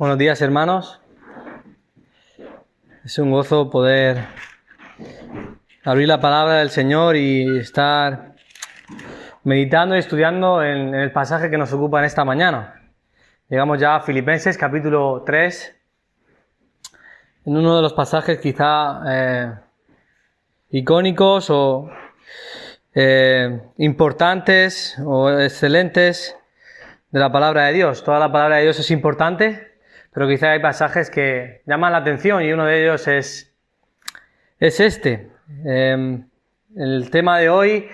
Buenos días, hermanos. Es un gozo poder abrir la palabra del Señor y estar meditando y estudiando en el pasaje que nos ocupa en esta mañana. Llegamos ya a Filipenses capítulo 3, en uno de los pasajes quizá icónicos o importantes o excelentes de la palabra de Dios. Toda la palabra de Dios es importante, pero quizá hay pasajes que llaman la atención y uno de ellos es este. El tema de hoy,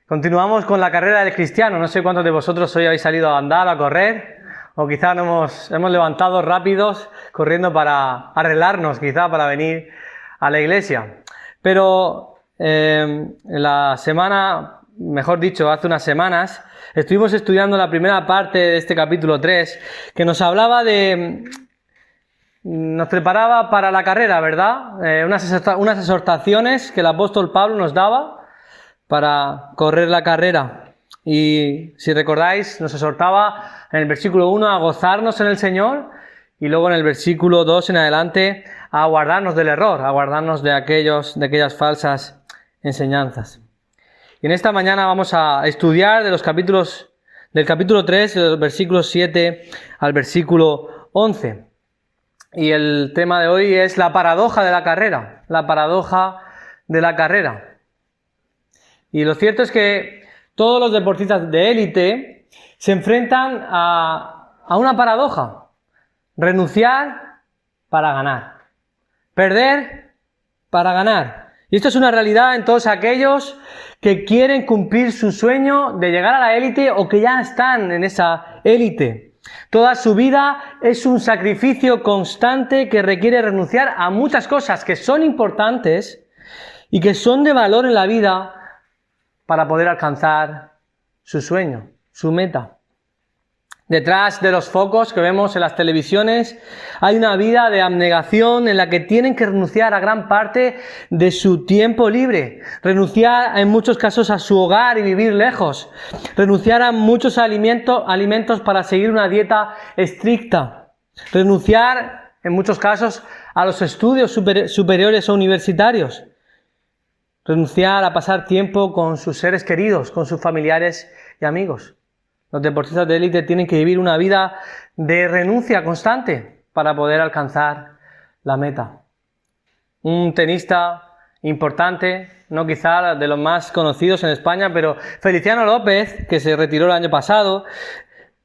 continuamos con la carrera del cristiano. No sé cuántos de vosotros hoy habéis salido a andar, a correr, o quizá nos hemos levantado rápidos corriendo para arreglarnos, quizá para venir a la iglesia. Pero en la semana, mejor dicho, hace unas semanas, estuvimos estudiando la primera parte de este capítulo 3, que nos hablaba nos preparaba para la carrera, ¿verdad? Unas exhortaciones que el apóstol Pablo nos daba para correr la carrera. Y si recordáis, nos exhortaba en el versículo 1 a gozarnos en el Señor y luego en el versículo 2 en adelante a guardarnos del error, a guardarnos de aquellas falsas enseñanzas. Y en esta mañana vamos a estudiar del capítulo 3, de los versículos 7 al versículo 11. Y el tema de hoy es la paradoja de la carrera, la paradoja de la carrera. Y lo cierto es que todos los deportistas de élite se enfrentan a una paradoja: renunciar para ganar, perder para ganar. Y esto es una realidad en todos aquellos que quieren cumplir su sueño de llegar a la élite o que ya están en esa élite. Toda su vida es un sacrificio constante que requiere renunciar a muchas cosas que son importantes y que son de valor en la vida para poder alcanzar su sueño, su meta. Detrás de los focos que vemos en las televisiones hay una vida de abnegación en la que tienen que renunciar a gran parte de su tiempo libre, renunciar en muchos casos a su hogar y vivir lejos, renunciar a muchos alimentos para seguir una dieta estricta, renunciar en muchos casos a los estudios superiores o universitarios, renunciar a pasar tiempo con sus seres queridos, con sus familiares y amigos. Los deportistas de élite tienen que vivir una vida de renuncia constante para poder alcanzar la meta. Un tenista importante, no quizá de los más conocidos en España, pero Feliciano López, que se retiró el año pasado,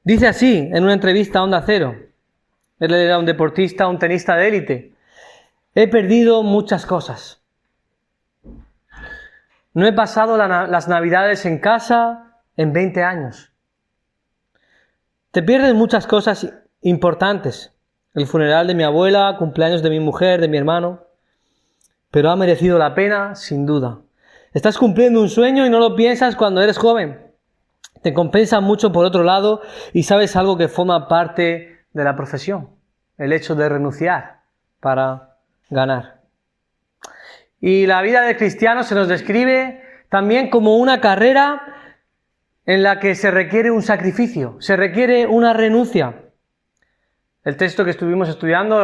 dice así en una entrevista a Onda Cero. Él era un deportista, un tenista de élite. He perdido muchas cosas. No he pasado las Navidades en casa en 20 años. Te pierdes muchas cosas importantes. El funeral de mi abuela, cumpleaños de mi mujer, de mi hermano. Pero ha merecido la pena, sin duda. Estás cumpliendo un sueño y no lo piensas cuando eres joven. Te compensa mucho por otro lado y sabes algo que forma parte de la profesión. El hecho de renunciar para ganar. Y la vida del cristiano se nos describe también como una carrera en la que se requiere un sacrificio, se requiere una renuncia. El texto que estuvimos estudiando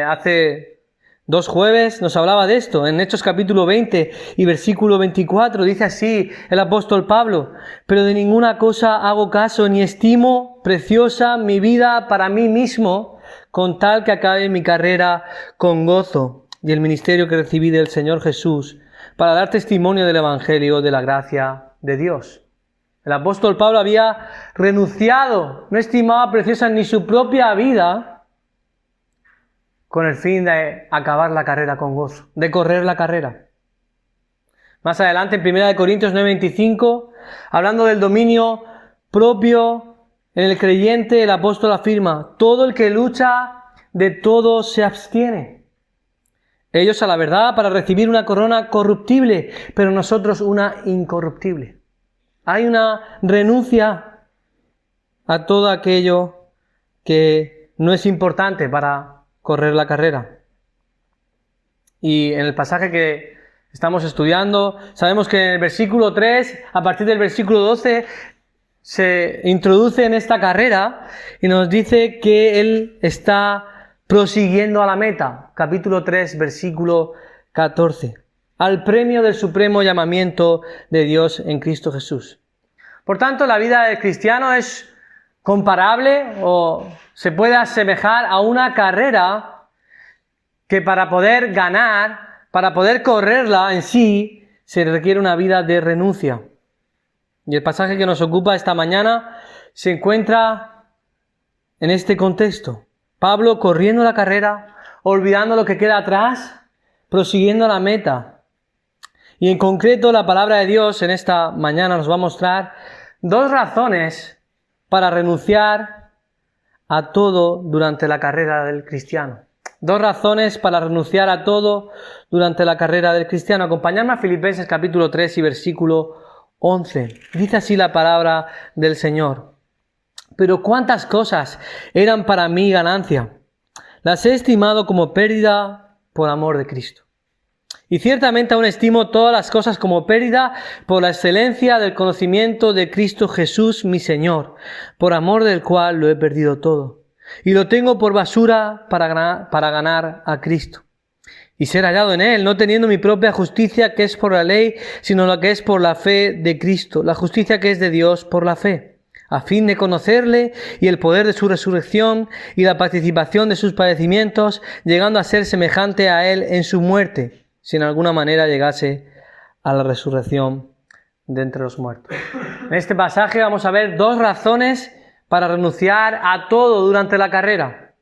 hace 2 jueves nos hablaba de esto. En Hechos capítulo 20 y versículo 24 dice así el apóstol Pablo: pero de ninguna cosa hago caso ni estimo preciosa mi vida para mí mismo, con tal que acabe mi carrera con gozo y el ministerio que recibí del Señor Jesús, para dar testimonio del evangelio de la gracia de Dios. El apóstol Pablo había renunciado, no estimaba preciosa ni su propia vida, con el fin de acabar la carrera con gozo, de correr la carrera. Más adelante, en 1 Corintios 9:25, hablando del dominio propio en el creyente, el apóstol afirma: todo el que lucha, de todo se abstiene. Ellos a la verdad para recibir una corona corruptible, pero nosotros una incorruptible. Hay una renuncia a todo aquello que no es importante para correr la carrera. Y en el pasaje que estamos estudiando, sabemos que en el versículo 3, a partir del versículo 12, se introduce en esta carrera y nos dice que él está prosiguiendo a la meta. Capítulo 3, versículo 14. Al premio del supremo llamamiento de Dios en Cristo Jesús. Por tanto, la vida del cristiano es comparable o se puede asemejar a una carrera que para poder ganar, para poder correrla en sí, se requiere una vida de renuncia. Y el pasaje que nos ocupa esta mañana se encuentra en este contexto. Pablo corriendo la carrera, olvidando lo que queda atrás, prosiguiendo la meta. Y en concreto la palabra de Dios en esta mañana nos va a mostrar 2 razones para renunciar a todo durante la carrera del cristiano. 2 razones para renunciar a todo durante la carrera del cristiano. Acompañadme a Filipenses capítulo 3 y versículo 11. Dice así la palabra del Señor. Pero cuántas cosas eran para mí ganancia. Las he estimado como pérdida por amor de Cristo. Y ciertamente aún estimo todas las cosas como pérdida por la excelencia del conocimiento de Cristo Jesús mi Señor, por amor del cual lo he perdido todo. Y lo tengo por basura para ganar a Cristo. Y ser hallado en Él, no teniendo mi propia justicia que es por la ley, sino la que es por la fe de Cristo, la justicia que es de Dios por la fe, a fin de conocerle y el poder de su resurrección y la participación de sus padecimientos, llegando a ser semejante a Él en su muerte, si en alguna manera llegase a la resurrección de entre los muertos. En este pasaje vamos a ver 2 razones para renunciar a todo durante la carrera.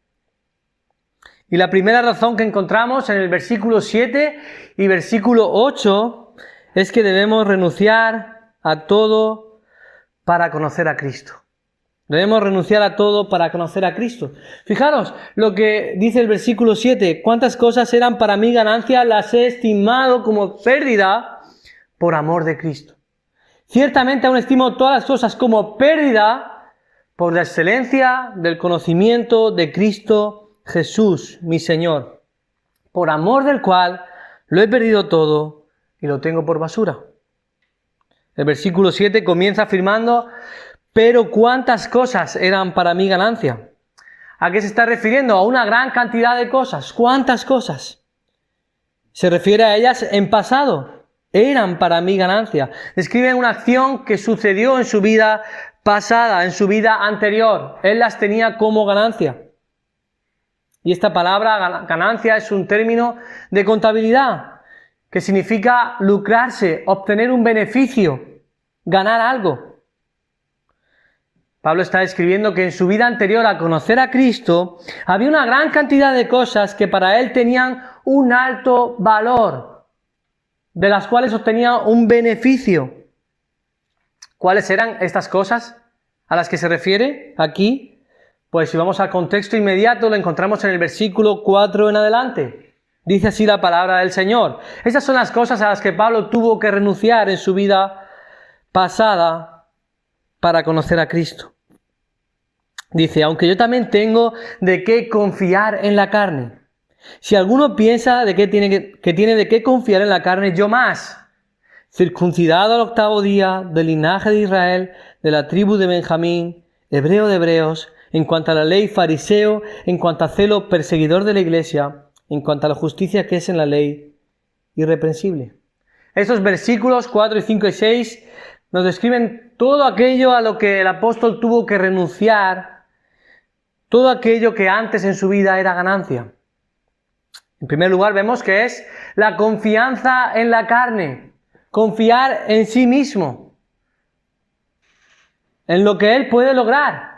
Y la primera razón que encontramos en el versículo 7 y versículo 8 es que debemos renunciar a todo para conocer a Cristo. Debemos renunciar a todo para conocer a Cristo. Fijaros lo que dice el versículo 7. Cuántas cosas eran para mí ganancia, las he estimado como pérdida por amor de Cristo. Ciertamente aún estimo todas las cosas como pérdida por la excelencia del conocimiento de Cristo Jesús, mi Señor, por amor del cual lo he perdido todo y lo tengo por basura. El versículo 7 comienza afirmando: pero cuántas cosas eran para mí ganancia. ¿A qué se está refiriendo? A una gran cantidad de cosas. ¿Cuántas cosas? Se refiere a ellas en pasado. Eran para mí ganancia. Describen una acción que sucedió en su vida pasada, en su vida anterior. Él las tenía como ganancia. Y esta palabra ganancia es un término de contabilidad, que significa lucrarse, obtener un beneficio, ganar algo. Pablo está describiendo que en su vida anterior a conocer a Cristo había una gran cantidad de cosas que para él tenían un alto valor, de las cuales obtenía un beneficio. ¿Cuáles eran estas cosas a las que se refiere aquí? Pues si vamos al contexto inmediato lo encontramos en el versículo 4 en adelante. Dice así la palabra del Señor. Esas son las cosas a las que Pablo tuvo que renunciar en su vida pasada para conocer a Cristo. Dice: aunque yo también tengo de qué confiar en la carne. Si alguno piensa que tiene de qué confiar en la carne, yo más. Circuncidado al 8º día, del linaje de Israel, de la tribu de Benjamín, hebreo de hebreos, en cuanto a la ley fariseo, en cuanto a celo perseguidor de la iglesia, en cuanto a la justicia que es en la ley, irreprensible. Estos versículos 4, 5 y 6 nos describen todo aquello a lo que el apóstol tuvo que renunciar, todo aquello que antes en su vida era ganancia. En primer lugar vemos que es la confianza en la carne, confiar en sí mismo, en lo que él puede lograr.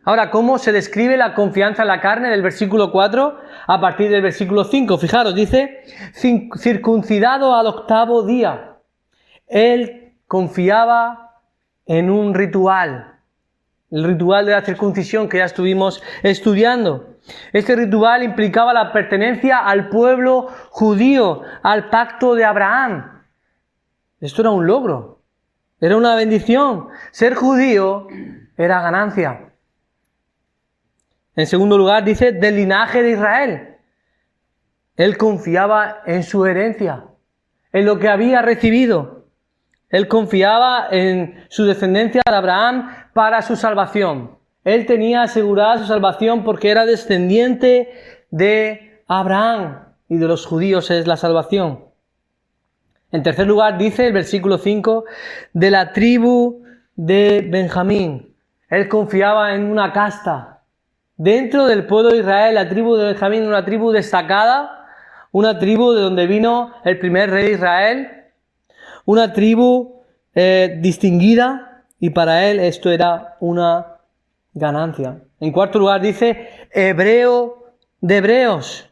Ahora, ¿cómo se describe la confianza en la carne del versículo 4 a partir del versículo 5? Fijaros, dice: circuncidado al 8º día. Él confiaba en un ritual, el ritual de la circuncisión que ya estuvimos estudiando. Este ritual implicaba la pertenencia al pueblo judío, al pacto de Abraham. Esto era un logro, era una bendición. Ser judío era ganancia. En segundo lugar, dice del linaje de Israel. Él confiaba en su herencia, en lo que había recibido. Él confiaba en su descendencia de Abraham para su salvación. Él tenía asegurada su salvación porque era descendiente de Abraham y de los judíos es la salvación. En tercer lugar dice el versículo 5, de la tribu de Benjamín. Él confiaba en una casta. Dentro del pueblo de Israel, la tribu de Benjamín, una tribu destacada, una tribu de donde vino el primer rey de Israel, una tribu distinguida, y para él esto era una ganancia. En cuarto lugar dice, hebreo de hebreos.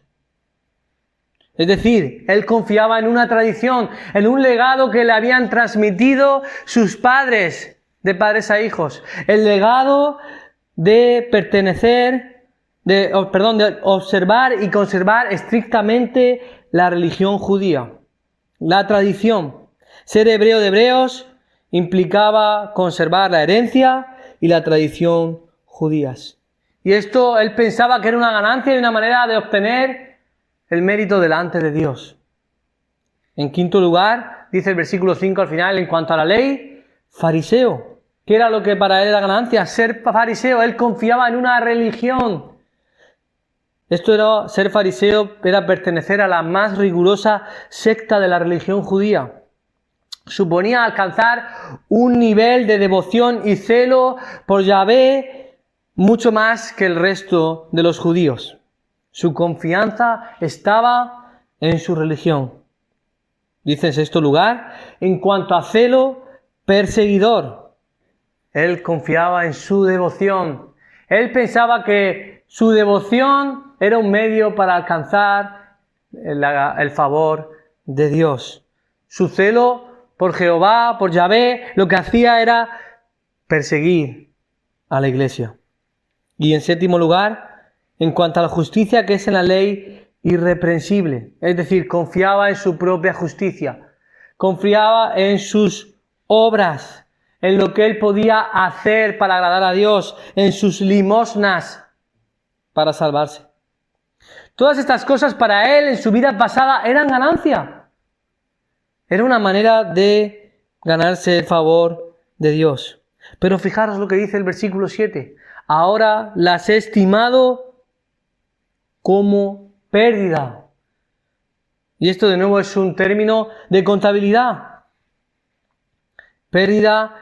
Es decir, él confiaba en una tradición, en un legado que le habían transmitido sus padres, de padres a hijos. El legado de pertenecer, de observar y conservar estrictamente la religión judía. La tradición. Ser hebreo de hebreos implicaba conservar la herencia y la tradición judías. Y esto él pensaba que era una ganancia y una manera de obtener el mérito delante de Dios. En quinto lugar, dice el versículo 5 al final, en cuanto a la ley, fariseo. ¿Qué era lo que para él era ganancia? Ser fariseo. Él confiaba en una religión. Ser fariseo era pertenecer a la más rigurosa secta de la religión judía. Suponía alcanzar un nivel de devoción y celo por Yahvé mucho más que el resto de los judíos. Su confianza estaba en su religión. Dice en sexto lugar, en cuanto a celo, perseguidor. Él confiaba en su devoción. Él pensaba que su devoción era un medio para alcanzar el favor de Dios. Su celo por Jehová, por Yahvé, lo que hacía era perseguir a la iglesia. Y en séptimo lugar, en cuanto a la justicia que es en la ley irreprensible, es decir, confiaba en su propia justicia, confiaba en sus obras, en lo que él podía hacer para agradar a Dios, en sus limosnas para salvarse. Todas estas cosas para él en su vida pasada eran ganancia. Era una manera de ganarse el favor de Dios. Pero fijaros lo que dice el versículo 7. Ahora las he estimado como pérdida. Y esto de nuevo es un término de contabilidad. Pérdida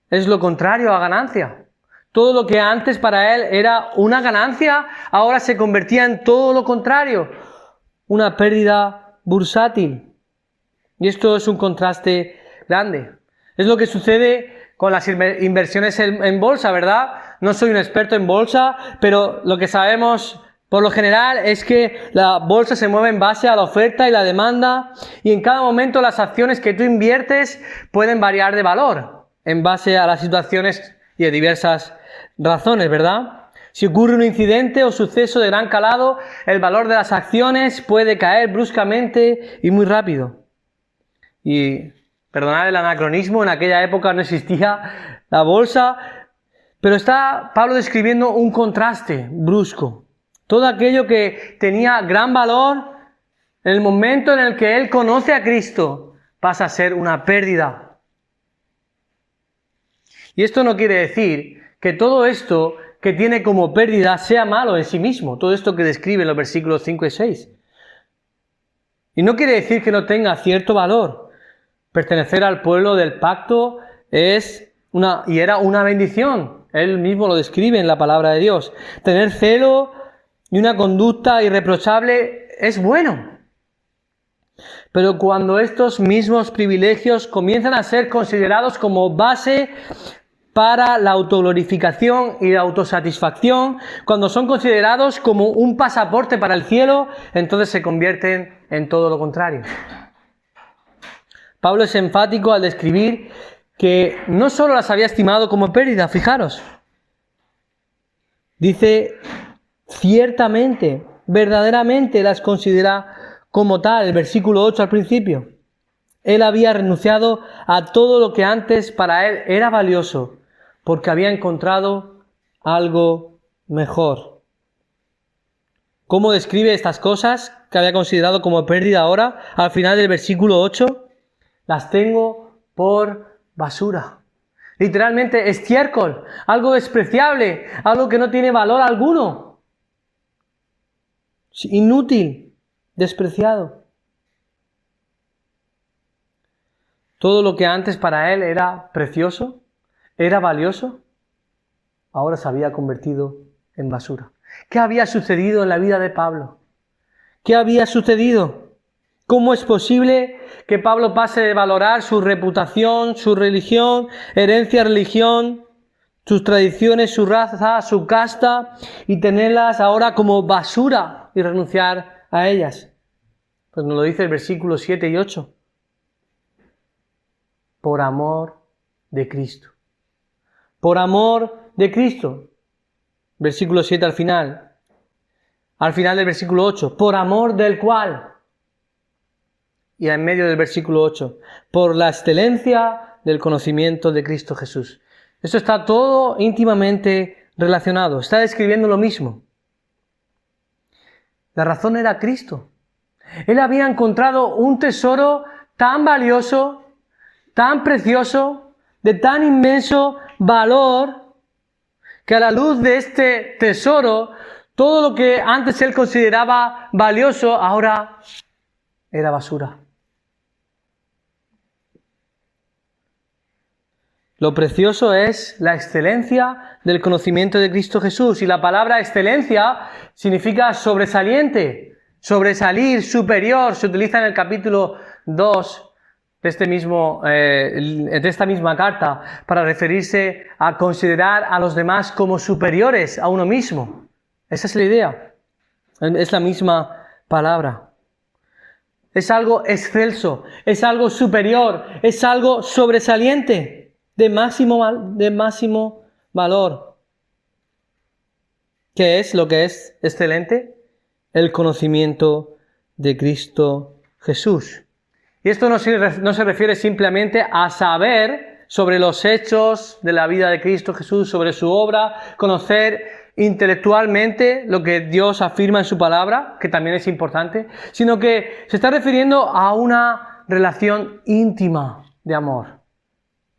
es lo contrario a ganancia. Todo lo que antes para él era una ganancia, ahora se convertía en todo lo contrario. Una pérdida bursátil. Y esto es un contraste grande. Es lo que sucede con las inversiones en bolsa, ¿verdad? No soy un experto en bolsa, pero lo que sabemos por lo general es que la bolsa se mueve en base a la oferta y la demanda, y en cada momento las acciones que tú inviertes pueden variar de valor en base a las situaciones y de diversas razones, ¿verdad? Si ocurre un incidente o suceso de gran calado, el valor de las acciones puede caer bruscamente y muy rápido. Y perdonad el anacronismo, en aquella época no existía la bolsa, pero está Pablo describiendo un contraste brusco. Todo aquello que tenía gran valor, en el momento en el que él conoce a Cristo, pasa a ser una pérdida. Y esto no quiere decir que todo esto que tiene como pérdida sea malo en sí mismo, todo esto que describe en los versículos 5 y 6. Y no quiere decir que no tenga cierto valor. Pertenecer al pueblo del pacto era una bendición. Él mismo lo describe en la palabra de Dios. Tener celo y una conducta irreprochable es bueno. Pero cuando estos mismos privilegios comienzan a ser considerados como base para la autoglorificación y la autosatisfacción, cuando son considerados como un pasaporte para el cielo, entonces se convierten en todo lo contrario. Pablo es enfático al describir que no solo las había estimado como pérdida, fijaros. Dice, ciertamente, verdaderamente las considera como tal, el versículo 8 al principio. Él había renunciado a todo lo que antes para él era valioso, porque había encontrado algo mejor. ¿Cómo describe estas cosas que había considerado como pérdida ahora? Al final del versículo 8, las tengo por basura. Literalmente estiércol, algo despreciable, algo que no tiene valor alguno. Inútil, despreciado. Todo lo que antes para él era precioso, era valioso, ahora se había convertido en basura. ¿Qué había sucedido en la vida de Pablo? ¿Qué había sucedido? ¿Cómo es posible que Pablo pase de valorar su reputación, su religión, herencia, religión, sus tradiciones, su raza, su casta, y tenerlas ahora como basura y renunciar a ellas? Pues nos lo dice el versículo 7 y 8. Por amor de Cristo. Por amor de Cristo. Versículo 7 al final. Al final del versículo 8. Por amor del cual. Y en medio del versículo 8. Por la excelencia del conocimiento de Cristo Jesús. Esto está todo íntimamente relacionado. Está describiendo lo mismo. La razón era Cristo. Él había encontrado un tesoro tan valioso, tan precioso, de tan inmenso valor, que a la luz de este tesoro, todo lo que antes él consideraba valioso, ahora era basura. Lo precioso es la excelencia del conocimiento de Cristo Jesús. Y la palabra excelencia significa sobresaliente, sobresalir, superior. Se utiliza en el capítulo 2 de esta misma carta para referirse a considerar a los demás como superiores a uno mismo. Esa es la idea. Es la misma palabra. Es algo excelso, es algo superior, es algo sobresaliente. De máximo valor. ¿Qué es lo que es excelente? El conocimiento de Cristo Jesús. Y esto no se refiere simplemente a saber sobre los hechos de la vida de Cristo Jesús, sobre su obra, conocer intelectualmente lo que Dios afirma en su palabra, que también es importante, sino que se está refiriendo a una relación íntima de amor.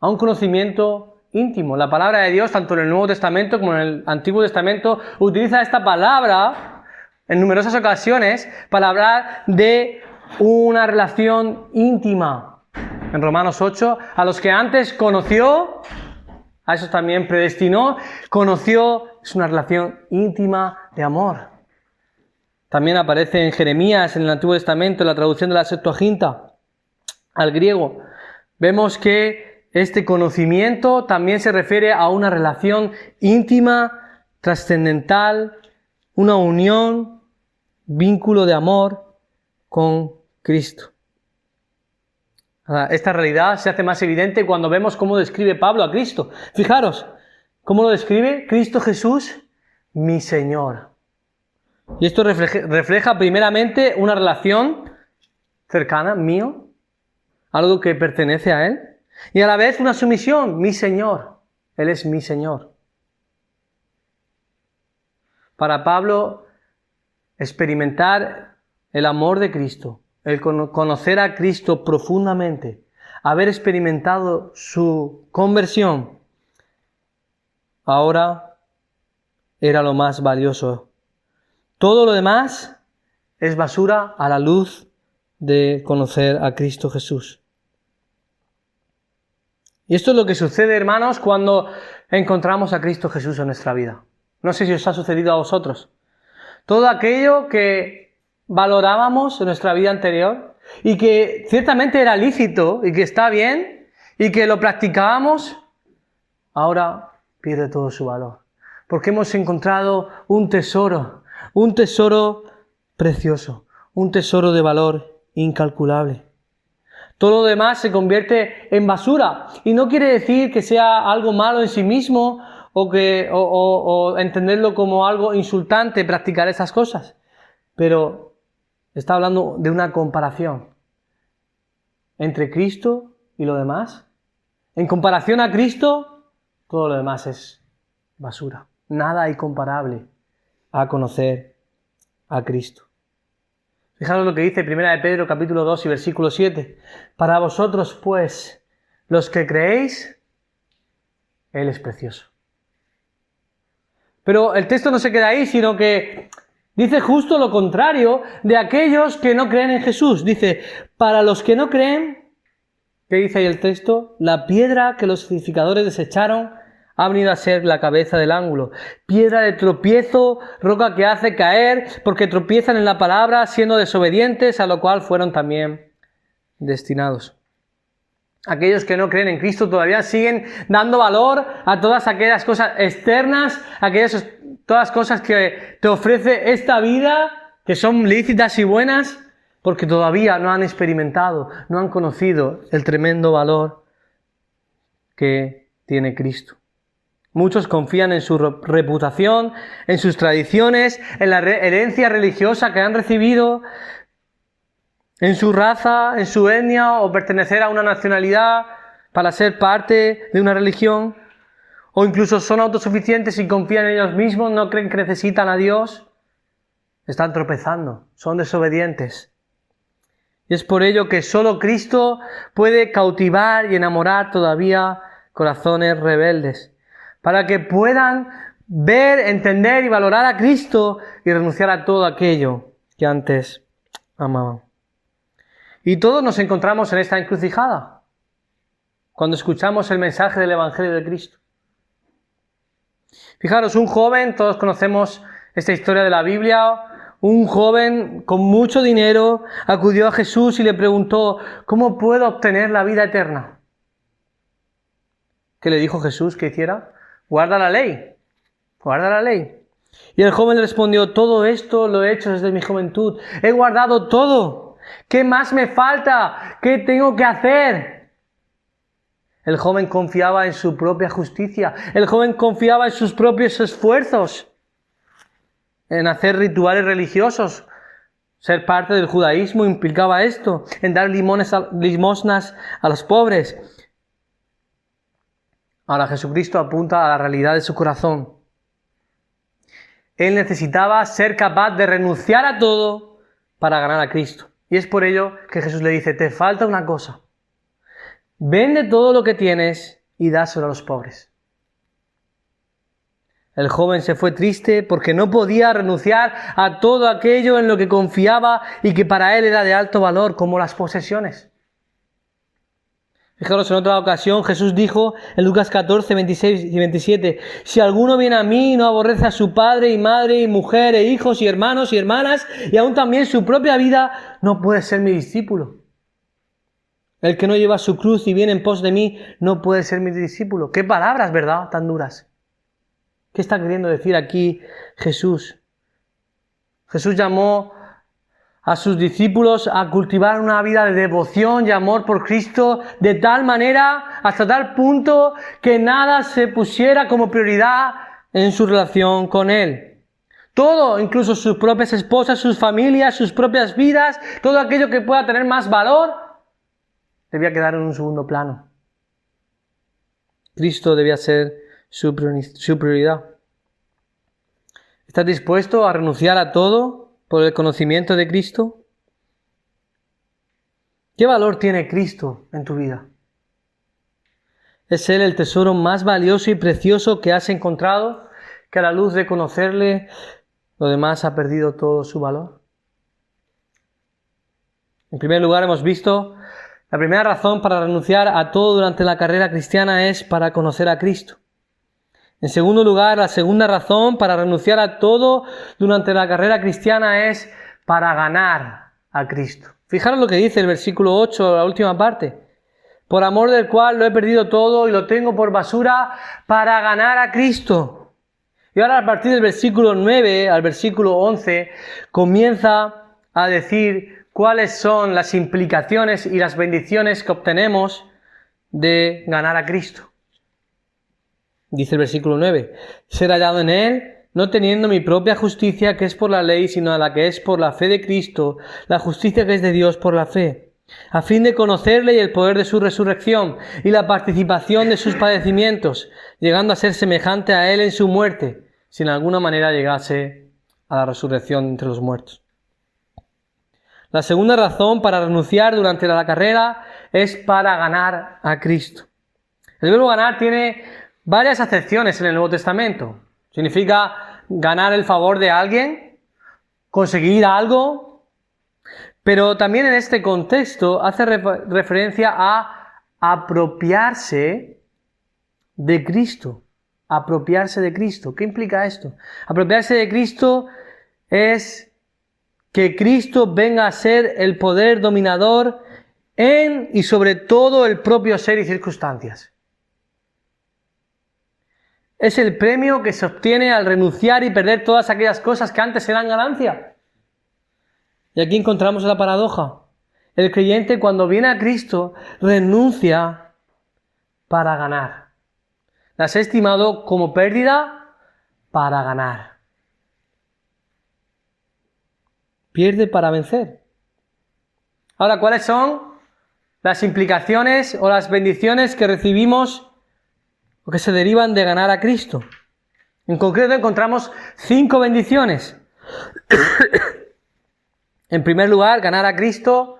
A un conocimiento íntimo. La palabra de Dios, tanto en el Nuevo Testamento como en el Antiguo Testamento, utiliza esta palabra en numerosas ocasiones para hablar de una relación íntima. En Romanos 8, a los que antes conoció, a esos también predestinó, conoció, es una relación íntima de amor. También aparece en Jeremías, en el Antiguo Testamento, en la traducción de la Septuaginta, al griego. Vemos que este conocimiento también se refiere a una relación íntima, trascendental, una unión, vínculo de amor con Cristo. Esta realidad se hace más evidente cuando vemos cómo describe Pablo a Cristo. Fijaros, ¿cómo lo describe? Cristo Jesús, mi Señor. Y esto refleja primeramente una relación cercana, mío, algo que pertenece a Él. Y a la vez una sumisión, mi Señor. Él es mi Señor. Para Pablo, experimentar el amor de Cristo, el conocer a Cristo profundamente, haber experimentado su conversión, ahora era lo más valioso. Todo lo demás es basura a la luz de conocer a Cristo Jesús. Y esto es lo que sucede, hermanos, cuando encontramos a Cristo Jesús en nuestra vida. No sé si os ha sucedido a vosotros. Todo aquello que valorábamos en nuestra vida anterior y que ciertamente era lícito y que está bien y que lo practicábamos, ahora pierde todo su valor. Porque hemos encontrado un tesoro precioso, un tesoro de valor incalculable. Todo lo demás se convierte en basura. Y no quiere decir que sea algo malo en sí mismo o entenderlo como algo insultante practicar esas cosas. Pero está hablando de una comparación entre Cristo y lo demás. En comparación a Cristo, todo lo demás es basura. Nada hay comparable a conocer a Cristo. Fijaros lo que dice 1 de Pedro capítulo 2 y versículo 7. Para vosotros, pues, los que creéis, Él es precioso. Pero el texto no se queda ahí, sino que dice justo lo contrario de aquellos que no creen en Jesús. Dice, para los que no creen, ¿qué dice ahí el texto? La piedra que los edificadores desecharon ha venido a ser la cabeza del ángulo. Piedra de tropiezo, roca que hace caer, porque tropiezan en la palabra, siendo desobedientes, a lo cual fueron también destinados. Aquellos que no creen en Cristo todavía siguen dando valor a todas aquellas cosas externas, todas las cosas que te ofrece esta vida, que son lícitas y buenas, porque todavía no han experimentado, no han conocido el tremendo valor que tiene Cristo. Muchos confían en su reputación, en sus tradiciones, en la herencia religiosa que han recibido, en su raza, en su etnia o pertenecer a una nacionalidad para ser parte de una religión, o incluso son autosuficientes y confían en ellos mismos, no creen que necesitan a Dios, están tropezando, son desobedientes. Y es por ello que solo Cristo puede cautivar y enamorar todavía corazones rebeldes, para que puedan ver, entender y valorar a Cristo y renunciar a todo aquello que antes amaban. Y todos nos encontramos en esta encrucijada cuando escuchamos el mensaje del Evangelio de Cristo. Fijaros, un joven, todos conocemos esta historia de la Biblia, un joven con mucho dinero acudió a Jesús y le preguntó, ¿cómo puedo obtener la vida eterna? ¿Qué le dijo Jesús que hiciera? Guarda la ley, guarda la ley. Y el joven le respondió, todo esto lo he hecho desde mi juventud, he guardado todo. ¿Qué más me falta? ¿Qué tengo que hacer? El joven confiaba en su propia justicia. El joven confiaba en sus propios esfuerzos, en hacer rituales religiosos. Ser parte del judaísmo implicaba esto, en dar limosnas a los pobres. Ahora Jesucristo apunta a la realidad de su corazón. Él necesitaba ser capaz de renunciar a todo para ganar a Cristo. Y es por ello que Jesús le dice, te falta una cosa. Vende todo lo que tienes y dáselo a los pobres. El joven se fue triste porque no podía renunciar a todo aquello en lo que confiaba y que para él era de alto valor, como las posesiones. Fijaros, en otra ocasión Jesús dijo en Lucas 14, 26 y 27, si alguno viene a mí y no aborrece a su padre y madre y mujer e hijos y hermanos y hermanas y aún también su propia vida, no puede ser mi discípulo. El que no lleva su cruz y viene en pos de mí, no puede ser mi discípulo. Qué palabras, ¿verdad? Tan duras. ¿Qué está queriendo decir aquí Jesús? Jesús llamó a sus discípulos a cultivar una vida de devoción y amor por Cristo de tal manera, hasta tal punto, que nada se pusiera como prioridad en su relación con Él. Todo, incluso sus propias esposas, sus familias, sus propias vidas, todo aquello que pueda tener más valor, debía quedar en un segundo plano. Cristo debía ser su prioridad. ¿Estás dispuesto a renunciar a todo por el conocimiento de Cristo? ¿Qué valor tiene Cristo en tu vida? ¿Es Él el tesoro más valioso y precioso que has encontrado, que a la luz de conocerle, lo demás ha perdido todo su valor? En primer lugar, hemos visto la primera razón para renunciar a todo durante la carrera cristiana es para conocer a Cristo. En segundo lugar, la segunda razón para renunciar a todo durante la carrera cristiana es para ganar a Cristo. Fijaros lo que dice el versículo 8, la última parte. Por amor del cual lo he perdido todo y lo tengo por basura para ganar a Cristo. Y ahora a partir del versículo 9 al versículo 11 comienza a decir cuáles son las implicaciones y las bendiciones que obtenemos de ganar a Cristo. Dice el versículo 9, ser hallado en Él, no teniendo mi propia justicia que es por la ley, sino la que es por la fe de Cristo, la justicia que es de Dios por la fe, a fin de conocerle y el poder de su resurrección y la participación de sus padecimientos, llegando a ser semejante a Él en su muerte, si en alguna manera llegase a la resurrección entre los muertos. La segunda razón para renunciar durante la carrera es para ganar a Cristo. El verbo ganar tiene varias acepciones en el Nuevo Testamento. Significa ganar el favor de alguien, conseguir algo, pero también en este contexto hace referencia a apropiarse de Cristo. Apropiarse de Cristo. ¿Qué implica esto? Apropiarse de Cristo es que Cristo venga a ser el poder dominador en y sobre todo el propio ser y circunstancias. Es el premio que se obtiene al renunciar y perder todas aquellas cosas que antes eran ganancia. Y aquí encontramos la paradoja. El creyente, cuando viene a Cristo, renuncia para ganar. Las he estimado como pérdida para ganar. Pierde para vencer. Ahora, ¿cuáles son las implicaciones o las bendiciones que recibimos o que se derivan de ganar a Cristo? En concreto encontramos 5 bendiciones. En primer lugar, ganar a Cristo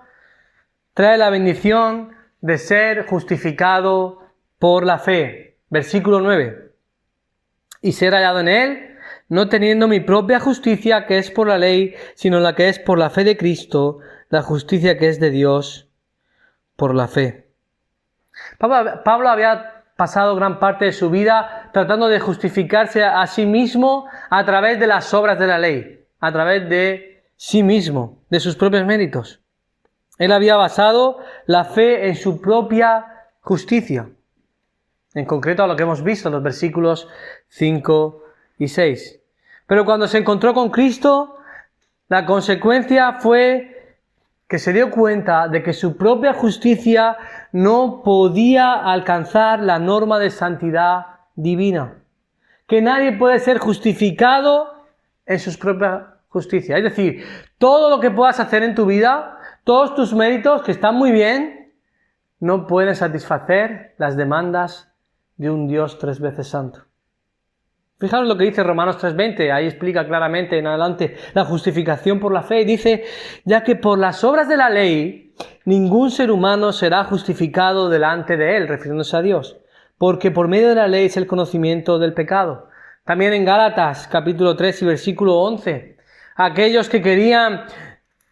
trae la bendición de ser justificado por la fe. Versículo 9. Y ser hallado en Él, no teniendo mi propia justicia que es por la ley, sino la que es por la fe de Cristo, la justicia que es de Dios por la fe. Pablo había pasado gran parte de su vida tratando de justificarse a sí mismo a través de las obras de la ley, a través de sí mismo, de sus propios méritos. Él había basado la fe en su propia justicia, en concreto a lo que hemos visto en los versículos 5 y 6. Pero cuando se encontró con Cristo, la consecuencia fue que se dio cuenta de que su propia justicia no podía alcanzar la norma de santidad divina. Que nadie puede ser justificado en su propia justicia. Es decir, todo lo que puedas hacer en tu vida, todos tus méritos, que están muy bien, no pueden satisfacer las demandas de un Dios 3 veces santo. Fijaros lo que dice Romanos 3:20, ahí explica claramente en adelante la justificación por la fe. Dice, ya que por las obras de la ley ningún ser humano será justificado delante de él, refiriéndose a Dios, porque por medio de la ley es el conocimiento del pecado. También en Gálatas capítulo 3 y versículo 11, aquellos que querían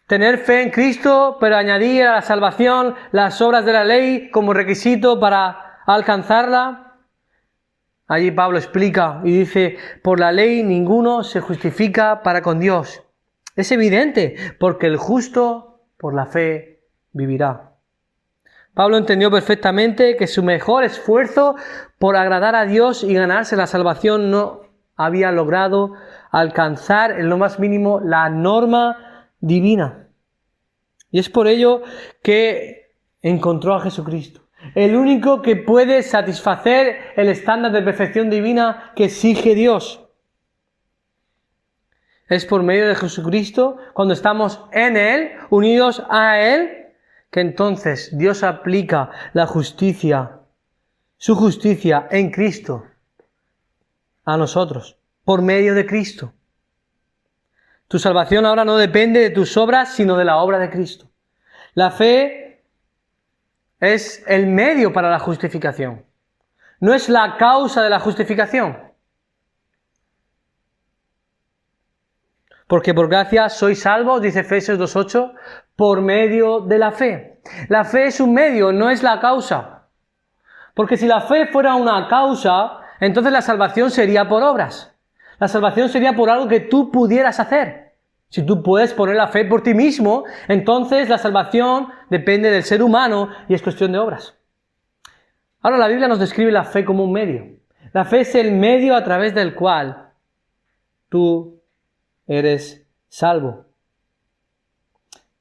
tener fe en Cristo, pero añadir a la salvación las obras de la ley como requisito para alcanzarla. Allí Pablo explica y dice, por la ley ninguno se justifica para con Dios. Es evidente, porque el justo por la fe vivirá. Pablo entendió perfectamente que su mejor esfuerzo por agradar a Dios y ganarse la salvación no había logrado alcanzar en lo más mínimo la norma divina. Y es por ello que encontró a Jesucristo. El único que puede satisfacer el estándar de perfección divina que exige Dios. Es por medio de Jesucristo, cuando estamos en Él, unidos a Él, que entonces Dios aplica la justicia, su justicia en Cristo a nosotros, por medio de Cristo. Tu salvación ahora no depende de tus obras, sino de la obra de Cristo. La fe es el medio para la justificación. No es la causa de la justificación. Porque por gracia sois salvos, dice Efesios 2:8, por medio de la fe. La fe es un medio, no es la causa. Porque si la fe fuera una causa, entonces la salvación sería por obras. La salvación sería por algo que tú pudieras hacer. Si tú puedes poner la fe por ti mismo, entonces la salvación depende del ser humano y es cuestión de obras. Ahora la Biblia nos describe la fe como un medio. La fe es el medio a través del cual tú eres salvo.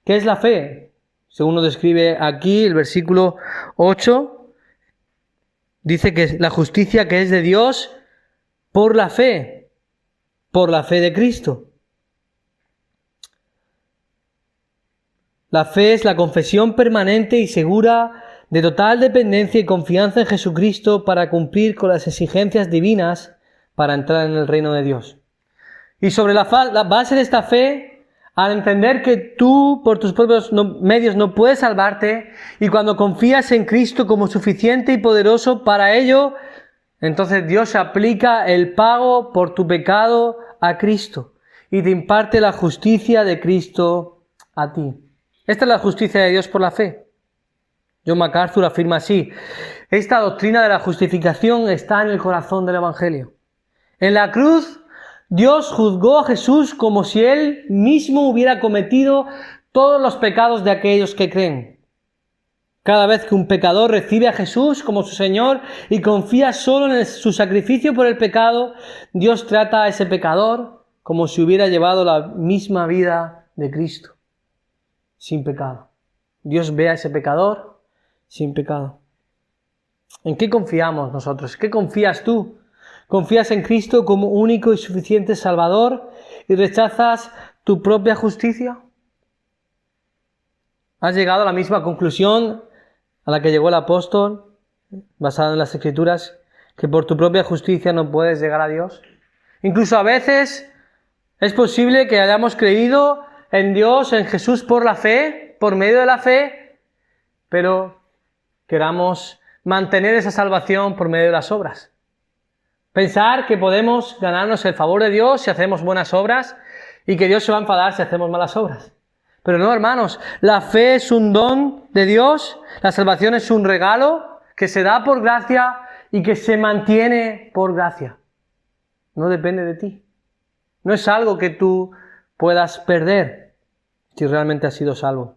¿Qué es la fe? Según nos describe aquí el versículo 8, dice que es la justicia que es de Dios por la fe de Cristo. La fe es la confesión permanente y segura de total dependencia y confianza en Jesucristo para cumplir con las exigencias divinas para entrar en el reino de Dios. Y sobre la base de esta fe, al entender que tú por tus propios medios no puedes salvarte, y cuando confías en Cristo como suficiente y poderoso para ello, Entonces Dios aplica el pago por tu pecado a Cristo y te imparte la justicia de Cristo a ti. Esta es la justicia de Dios por la fe. John MacArthur afirma así: esta doctrina de la justificación está en el corazón del Evangelio. En la cruz, Dios juzgó a Jesús como si Él mismo hubiera cometido todos los pecados de aquellos que creen. Cada vez que un pecador recibe a Jesús como su Señor y confía solo en su sacrificio por el pecado, Dios trata a ese pecador como si hubiera llevado la misma vida de Cristo, sin pecado. Dios ve a ese pecador sin pecado. ¿En qué confiamos nosotros? ¿Qué confías tú? ¿Confías en Cristo como único y suficiente Salvador y rechazas tu propia justicia? ¿Has llegado a la misma conclusión a la que llegó el apóstol, basado en las Escrituras, que por tu propia justicia no puedes llegar a Dios? Incluso a veces es posible que hayamos creído en Dios, en Jesús por la fe, por medio de la fe, pero queramos mantener esa salvación por medio de las obras. Pensar que podemos ganarnos el favor de Dios si hacemos buenas obras y que Dios se va a enfadar si hacemos malas obras. Pero no, hermanos, la fe es un don de Dios, la salvación es un regalo que se da por gracia y que se mantiene por gracia. No depende de ti. No es algo que tú puedas perder si realmente has sido salvo.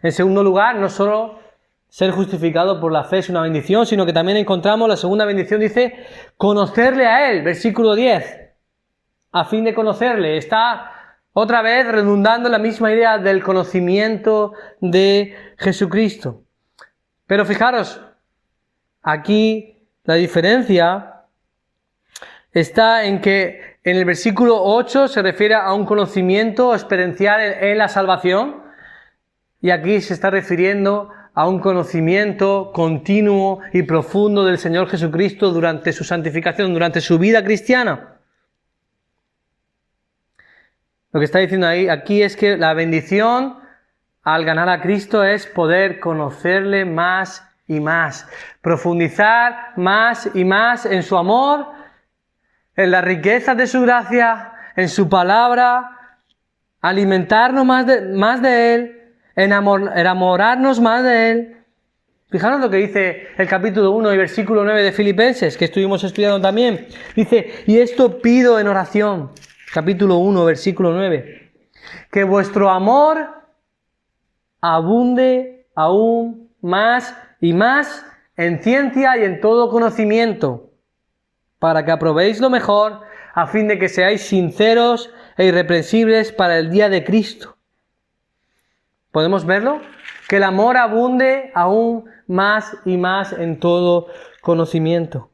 En segundo lugar, no solo ser justificado por la fe es una bendición, sino que también encontramos la segunda bendición, dice, conocerle a Él, versículo 10. A fin de conocerle, está otra vez redundando en la misma idea del conocimiento de Jesucristo. Pero fijaros, aquí la diferencia está en que en el versículo 8 se refiere a un conocimiento experiencial en la salvación y aquí se está refiriendo a un conocimiento continuo y profundo del Señor Jesucristo durante su santificación, durante su vida cristiana. Lo que está diciendo aquí es que la bendición al ganar a Cristo es poder conocerle más y más, profundizar más y más en su amor, en las riquezas de su gracia, en su palabra, alimentarnos más de Él, enamorarnos más de Él. Fijaros lo que dice el capítulo 1 y versículo 9 de Filipenses, que estuvimos estudiando también. Dice, y esto pido en oración. Capítulo 1, versículo 9. Que vuestro amor abunde aún más y más en ciencia y en todo conocimiento, para que aprobéis lo mejor, a fin de que seáis sinceros e irreprensibles para el día de Cristo. ¿Podemos verlo? Que el amor abunde aún más y más en todo conocimiento.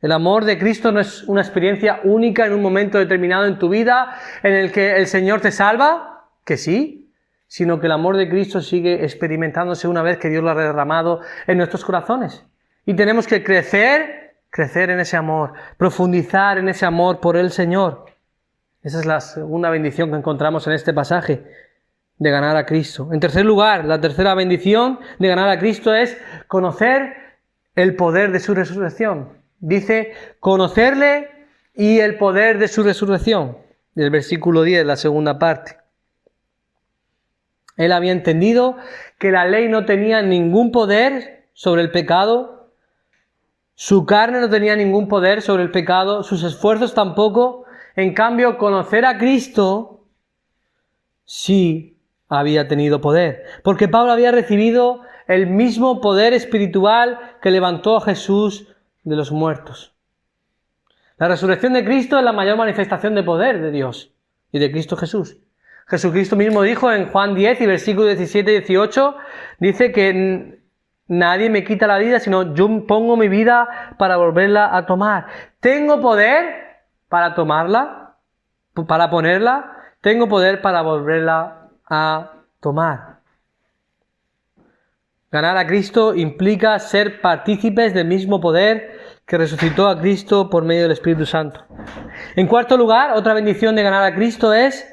El amor de Cristo no es una experiencia única en un momento determinado en tu vida en el que el Señor te salva, que sí, sino que el amor de Cristo sigue experimentándose una vez que Dios lo ha derramado en nuestros corazones. Y tenemos que crecer en ese amor, profundizar en ese amor por el Señor. Esa es la segunda bendición que encontramos en este pasaje, de ganar a Cristo. En tercer lugar, la tercera bendición de ganar a Cristo es conocer el poder de su resurrección. Dice, conocerle y el poder de su resurrección. Del versículo 10, la segunda parte. Él había entendido que la ley no tenía ningún poder sobre el pecado. Su carne no tenía ningún poder sobre el pecado. Sus esfuerzos tampoco. En cambio, conocer a Cristo sí había tenido poder. Porque Pablo había recibido el mismo poder espiritual que levantó a Jesús de los muertos. La resurrección de Cristo es la mayor manifestación de poder de Dios y de Cristo Jesús. Jesucristo mismo dijo en Juan 10 y versículos 17 y 18, dice que nadie me quita la vida, sino yo pongo mi vida para volverla a tomar. Tengo poder para tomarla, para ponerla, tengo poder para volverla a tomar. Ganar a Cristo implica ser partícipes del mismo poder que resucitó a Cristo por medio del Espíritu Santo. En cuarto lugar, otra bendición de ganar a Cristo es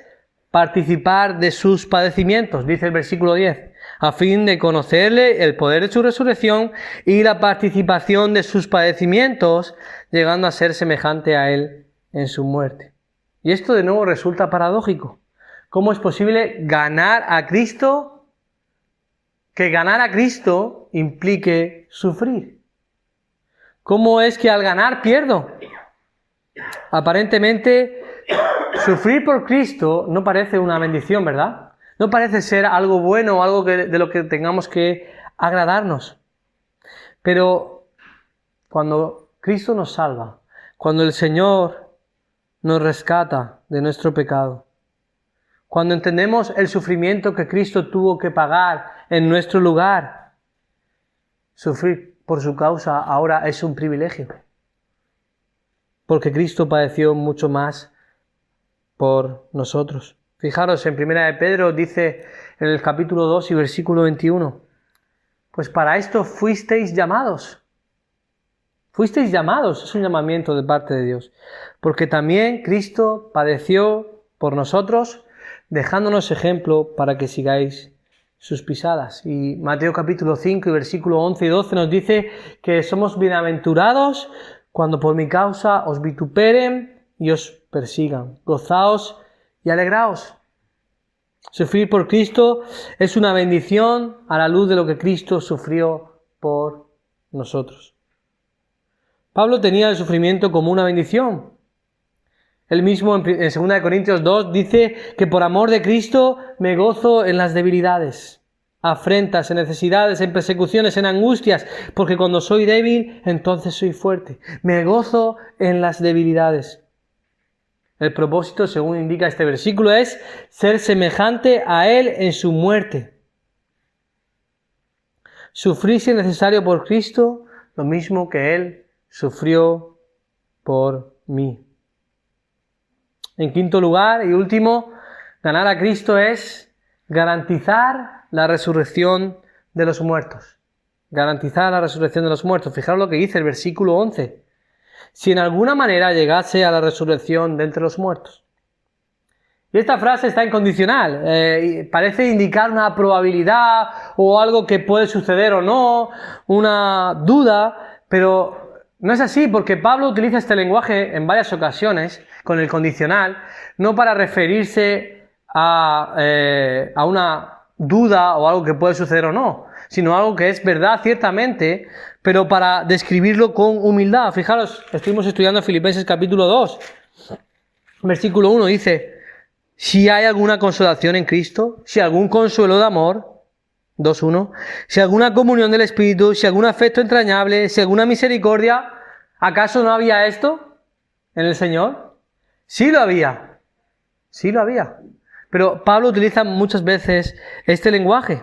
participar de sus padecimientos, dice el versículo 10. a fin de conocerle el poder de su resurrección y la participación de sus padecimientos, llegando a ser semejante a él en su muerte. Y esto de nuevo resulta paradójico. ¿Cómo es posible ganar a Cristo? Que ganar a Cristo implique sufrir. ¿Cómo es que al ganar pierdo? Aparentemente, sufrir por Cristo no parece una bendición, ¿verdad? No parece ser algo bueno o algo de lo que tengamos que agradarnos. Pero cuando Cristo nos salva, cuando el Señor nos rescata de nuestro pecado, cuando entendemos el sufrimiento que Cristo tuvo que pagar en nuestro lugar, sufrir por su causa ahora es un privilegio. Porque Cristo padeció mucho más por nosotros. Fijaros, en 1 de Pedro dice en el capítulo 2 y versículo 21, pues para esto fuisteis llamados. Fuisteis llamados, es un llamamiento de parte de Dios. Porque también Cristo padeció por nosotros, dejándonos ejemplo para que sigáis sus pisadas. Y Mateo capítulo 5 y versículo 11 y 12 nos dice que somos bienaventurados cuando por mi causa os vituperen y os persigan. Gozaos y alegraos. Sufrir por Cristo es una bendición a la luz de lo que Cristo sufrió por nosotros. Pablo tenía el sufrimiento como una bendición. Él mismo en 2 Corintios 2 dice que por amor de Cristo me gozo en las debilidades, afrentas, en necesidades, en persecuciones, en angustias, porque cuando soy débil, entonces soy fuerte. Me gozo en las debilidades. El propósito, según indica este versículo, es ser semejante a Él en su muerte. Sufrir si es necesario por Cristo, lo mismo que Él sufrió por mí. En quinto lugar y último, ganar a Cristo es garantizar la resurrección de los muertos. Garantizar la resurrección de los muertos. Fijaros lo que dice el versículo 11. Si en alguna manera llegase a la resurrección de entre los muertos. Y esta frase está incondicional. Parece indicar una probabilidad o algo que puede suceder o no, una duda, pero no es así, porque Pablo utiliza este lenguaje en varias ocasiones con el condicional, no para referirse a una duda o algo que puede suceder o no, sino algo que es verdad ciertamente, pero para describirlo con humildad. Fijaros, estuvimos estudiando Filipenses capítulo 2, versículo 1, dice, si hay alguna consolación en Cristo, si algún consuelo de amor, 2.1, si alguna comunión del Espíritu, si algún afecto entrañable, si alguna misericordia, ¿acaso no había esto en el Señor? Sí lo había, sí lo había. Pero Pablo utiliza muchas veces este lenguaje.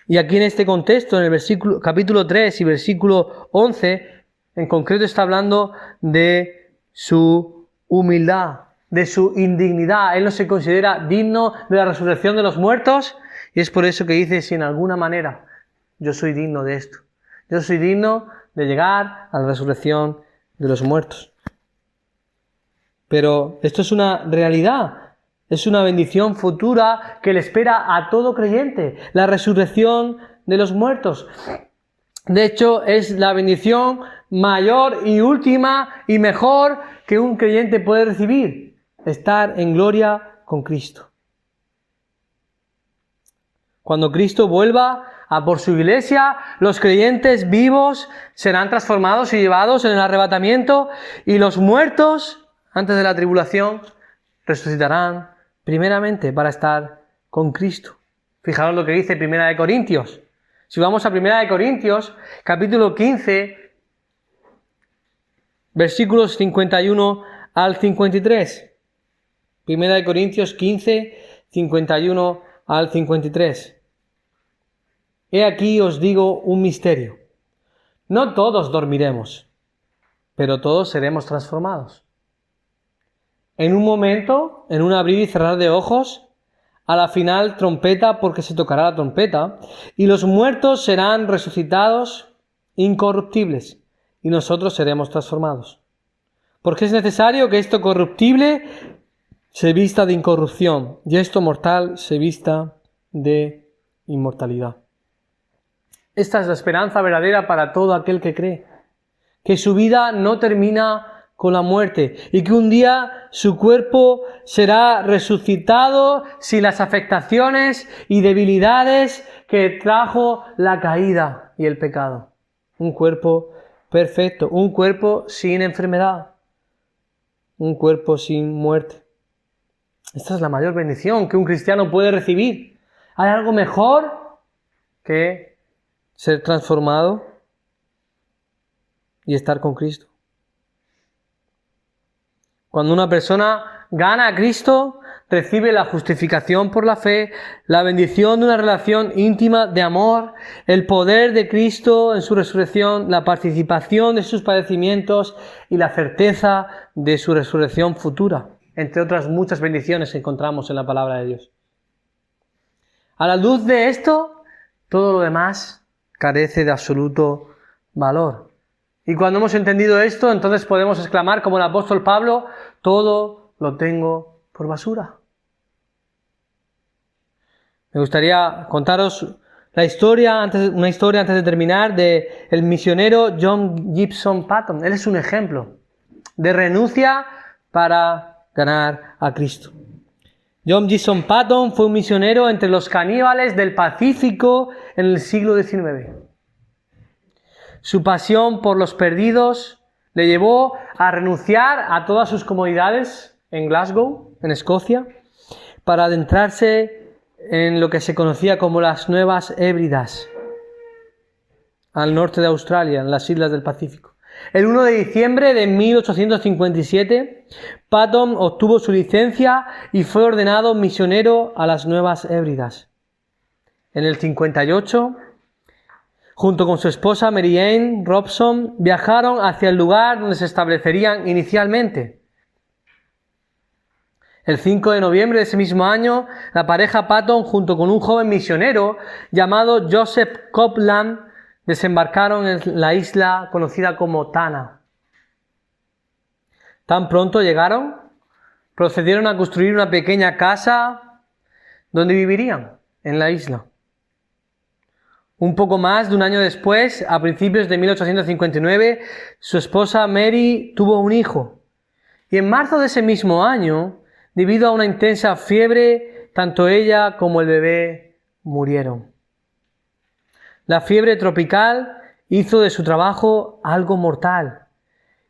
Y aquí en este contexto, en el versículo, capítulo 3 y versículo 11, en concreto está hablando de su humildad, de su indignidad. Él no se considera digno de la resurrección de los muertos. Y es por eso que dice, si en alguna manera yo soy digno de esto. Yo soy digno de llegar a la resurrección de los muertos. Pero esto es una realidad. Es una bendición futura que le espera a todo creyente. La resurrección de los muertos. De hecho, es la bendición mayor y última y mejor que un creyente puede recibir. Estar en gloria con Cristo. Cuando Cristo vuelva a por su iglesia, los creyentes vivos serán transformados y llevados en el arrebatamiento, y los muertos, antes de la tribulación, resucitarán primeramente para estar con Cristo. Fijaros lo que dice 1 Corintios. Si vamos a 1 Corintios, capítulo 15, versículos 51 al 53. 1 Corintios 15, 51 al 53. He aquí os digo un misterio. No todos dormiremos, pero todos seremos transformados. En un momento, en un abrir y cerrar de ojos, a la final trompeta, porque se tocará la trompeta, y los muertos serán resucitados incorruptibles, y nosotros seremos transformados. Porque es necesario que esto corruptible se vista de incorrupción, y esto mortal se vista de inmortalidad. Esta es la esperanza verdadera para todo aquel que cree. Que su vida no termina con la muerte y que un día su cuerpo será resucitado sin las afectaciones y debilidades que trajo la caída y el pecado. Un cuerpo perfecto, un cuerpo sin enfermedad, un cuerpo sin muerte. Esta es la mayor bendición que un cristiano puede recibir. ¿Hay algo mejor que ser transformado y estar con Cristo? Cuando una persona gana a Cristo, recibe la justificación por la fe, la bendición de una relación íntima de amor, el poder de Cristo en su resurrección, la participación de sus padecimientos y la certeza de su resurrección futura, entre otras muchas bendiciones que encontramos en la palabra de Dios. A la luz de esto, todo lo demás carece de absoluto valor. Y cuando hemos entendido esto, entonces podemos exclamar como el apóstol Pablo: todo lo tengo por basura. Me gustaría contaros una historia antes de terminar de el misionero John Gibson Paton. Él es un ejemplo de renuncia para ganar a Cristo. John Gibson Paton fue un misionero entre los caníbales del Pacífico en el siglo XIX. Su pasión por los perdidos le llevó a renunciar a todas sus comodidades en Glasgow, en Escocia, para adentrarse en lo que se conocía como las Nuevas Hébridas, al norte de Australia, en las islas del Pacífico. El 1 de diciembre de 1857, Paton obtuvo su licencia y fue ordenado misionero a las Nuevas Hébridas. En el 58, junto con su esposa Mary Ann Robson, viajaron hacia el lugar donde se establecerían inicialmente. El 5 de noviembre de ese mismo año, la pareja Paton, junto con un joven misionero llamado Joseph Copeland, desembarcaron en la isla conocida como Tanna. Tan pronto llegaron, procedieron a construir una pequeña casa donde vivirían en la isla. Un poco más de un año después, a principios de 1859, su esposa Mary tuvo un hijo. Y en marzo de ese mismo año, debido a una intensa fiebre, tanto ella como el bebé murieron. La fiebre tropical hizo de su trabajo algo mortal,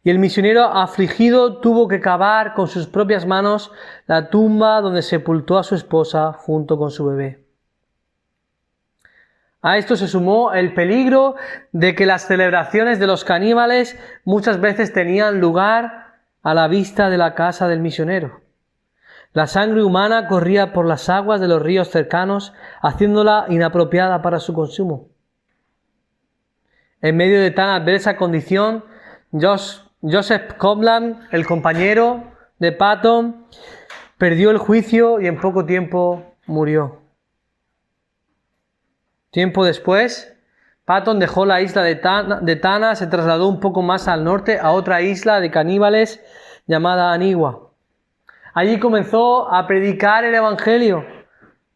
y el misionero afligido tuvo que cavar con sus propias manos la tumba donde sepultó a su esposa junto con su bebé. A esto se sumó el peligro de que las celebraciones de los caníbales muchas veces tenían lugar a la vista de la casa del misionero. La sangre humana corría por las aguas de los ríos cercanos, haciéndola inapropiada para su consumo. En medio de tan adversa condición, Joseph Copeland, el compañero de Paton, perdió el juicio y en poco tiempo murió. Tiempo después, Paton dejó la isla de Tanna, se trasladó un poco más al norte a otra isla de caníbales llamada Anigua. Allí comenzó a predicar el Evangelio,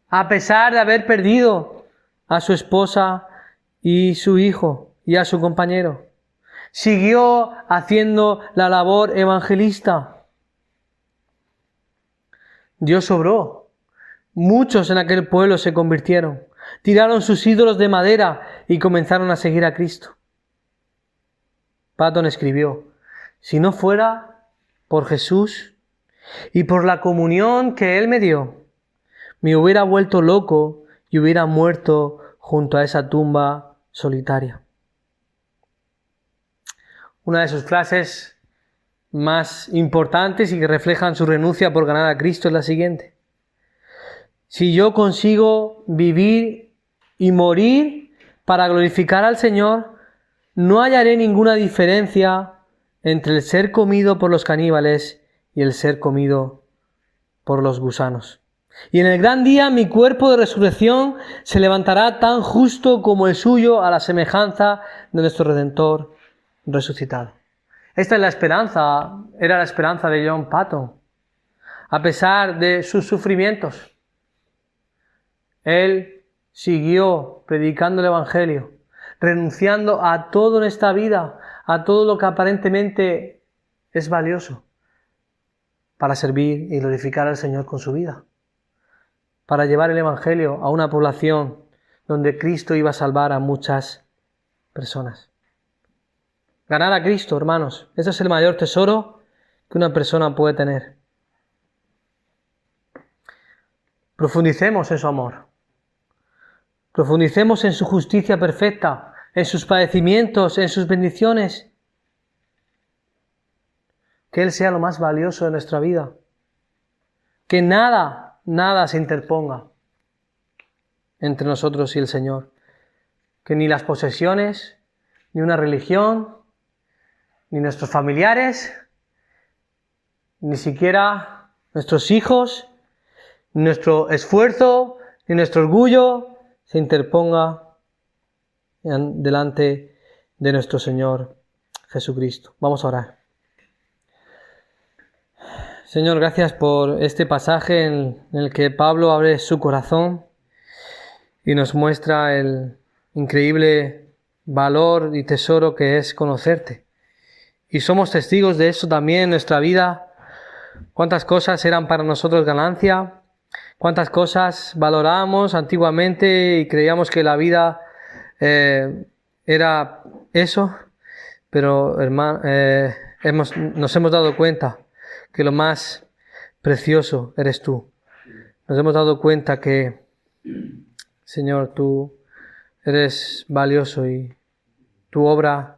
a pesar de haber perdido a su esposa y su hijo y a su compañero. Siguió haciendo la labor evangelista. Dios obró. Muchos en aquel pueblo se convirtieron. Tiraron sus ídolos de madera y comenzaron a seguir a Cristo. Paton escribió: si no fuera por Jesús y por la comunión que Él me dio, me hubiera vuelto loco y hubiera muerto junto a esa tumba solitaria. Una de sus frases más importantes y que reflejan su renuncia por ganar a Cristo es la siguiente: si yo consigo vivir y morir para glorificar al Señor, no hallaré ninguna diferencia entre el ser comido por los caníbales y el ser comido por los gusanos. Y en el gran día mi cuerpo de resurrección se levantará tan justo como el suyo, a la semejanza de nuestro Redentor resucitado. Esta es la esperanza, era la esperanza de John Paton. A pesar de sus sufrimientos, él siguió predicando el Evangelio, renunciando a todo en esta vida, a todo lo que aparentemente es valioso, para servir y glorificar al Señor con su vida, para llevar el Evangelio a una población donde Cristo iba a salvar a muchas personas. Ganar a Cristo, hermanos, ese es el mayor tesoro que una persona puede tener. Profundicemos en su amor. Profundicemos en su justicia perfecta, en sus padecimientos, en sus bendiciones. Que Él sea lo más valioso de nuestra vida. Que nada se interponga entre nosotros y el Señor. Que ni las posesiones, ni una religión, ni nuestros familiares, ni siquiera nuestros hijos, ni nuestro esfuerzo, ni nuestro orgullo se interponga delante de nuestro Señor Jesucristo. Vamos a orar. Señor, gracias por este pasaje en el que Pablo abre su corazón y nos muestra el increíble valor y tesoro que es conocerte. Y somos testigos de eso también en nuestra vida. Cuántas cosas eran para nosotros ganancia, cuántas cosas valorábamos antiguamente y creíamos que la vida era eso, pero hermano, nos hemos dado cuenta que lo más precioso eres tú. Nos hemos dado cuenta que, Señor, tú eres valioso y tu obra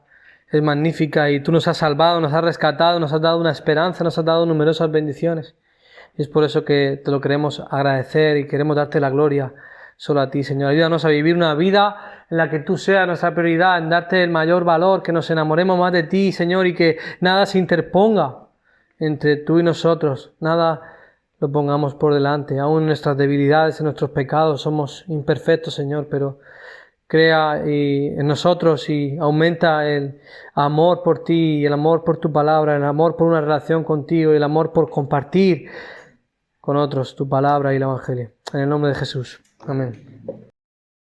es magnífica y tú nos has salvado, nos has rescatado, nos has dado una esperanza, nos has dado numerosas bendiciones. Y es por eso que te lo queremos agradecer y queremos darte la gloria solo a ti, Señor. Ayúdanos a vivir una vida en la que tú seas nuestra prioridad, en darte el mayor valor, que nos enamoremos más de ti, Señor, y que nada se interponga entre tú y nosotros, nada lo pongamos por delante. Aún en nuestras debilidades, en nuestros pecados, somos imperfectos, Señor, pero crea en nosotros y aumenta el amor por ti, el amor por tu palabra, el amor por una relación contigo y el amor por compartir con otros tu palabra y el Evangelio. En el nombre de Jesús. Amén.